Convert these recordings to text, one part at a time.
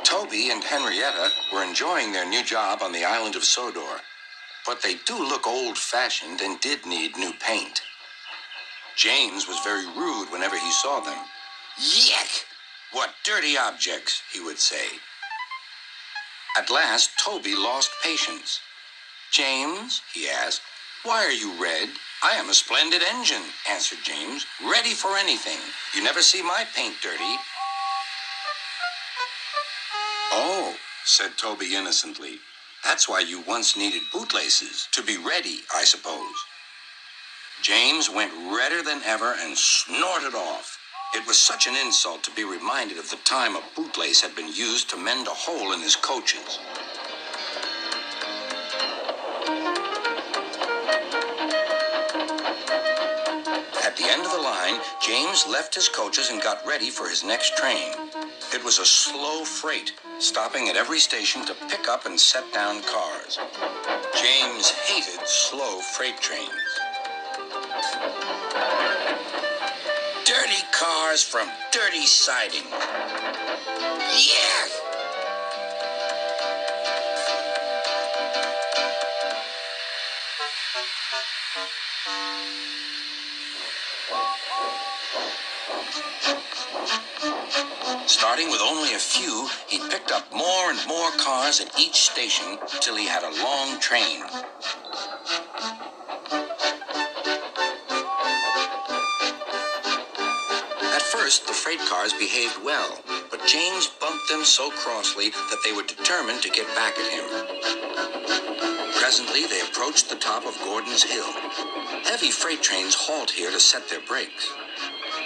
Toby and Henrietta were enjoying their new job on the island of Sodor, but they do look old-fashioned and did need new paint. James was very rude whenever he saw them. "Yuck! What dirty objects," he would say. At last, Toby lost patience. "James," he asked, "why are you red?" "I am a splendid engine," answered James, "ready for anything. You never see my paint dirty." "Oh," said Toby innocently, "that's why you once needed bootlaces, to be ready, I suppose." James went redder than ever and snorted off. It was such an insult to be reminded of the time a bootlace had been used to mend a hole in his coaches. At the end of the line, James left his coaches and got ready for his next train. It was a slow freight, stopping at every station to pick up and set down cars. James hated slow freight trains. Dirty cars from dirty siding. Yeah! Starting with only a few, he picked up more and more cars at each station till he had a long train. At first, the freight cars behaved well, but James bumped them so crossly that they were determined to get back at him. Presently, they approached the top of Gordon's Hill. Heavy freight trains halt here to set their brakes.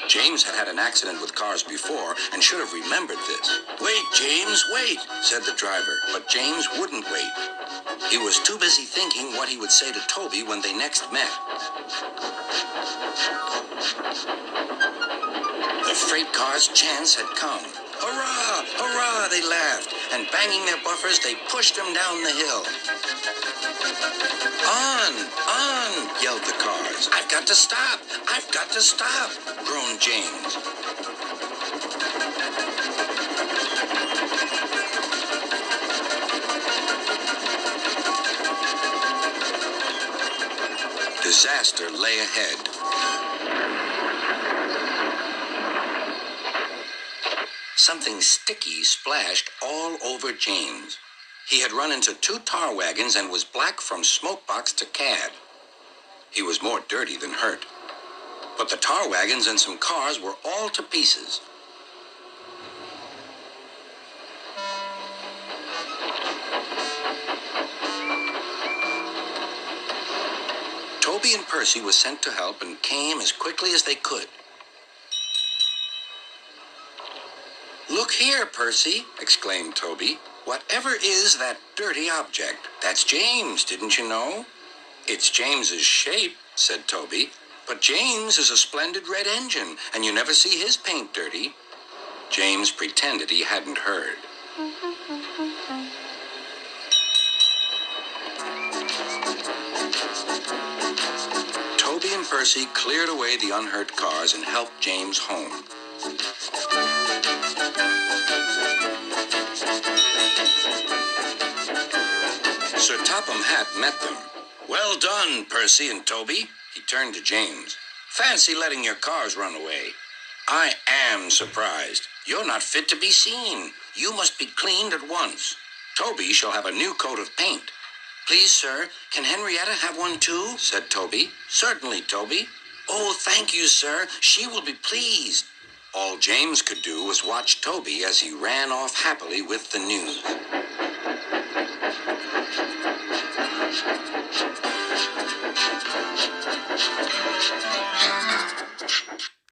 James had had an accident with cars before and should have remembered this. "Wait, James, wait," said the driver, but James wouldn't wait. He was too busy thinking what he would say to Toby when they next met. The freight car's chance had come. "Hurrah! Hurrah!" they laughed, and banging their buffers, they pushed him down the hill. "On! On!" yelled the cars. "I've got to stop! I've got to stop!" groaned James. Disaster lay ahead. Something sticky splashed all over James. He had run into 2 tar wagons and was black from smokebox to cab. He was more dirty than hurt. But the tar wagons and some cars were all to pieces. Toby and Percy were sent to help and came as quickly as they could. "Look here, Percy," exclaimed Toby. "Whatever is that dirty object? That's James, didn't you know?" "It's James's shape," said Toby. "But James is a splendid red engine, and you never see his paint dirty." James pretended he hadn't heard. Toby and Percy cleared away the unhurt cars and helped James home. Sir Topham Hatt met them. "Well done, Percy and Toby," he turned to James. "Fancy letting your cars run away. I am surprised. You're not fit to be seen. You must be cleaned at once. Toby shall have a new coat of paint." "Please, sir, can Henrietta have one too?" said Toby. "Certainly, Toby." "Oh, thank you, sir. She will be pleased." All James could do was watch Toby as he ran off happily with the news.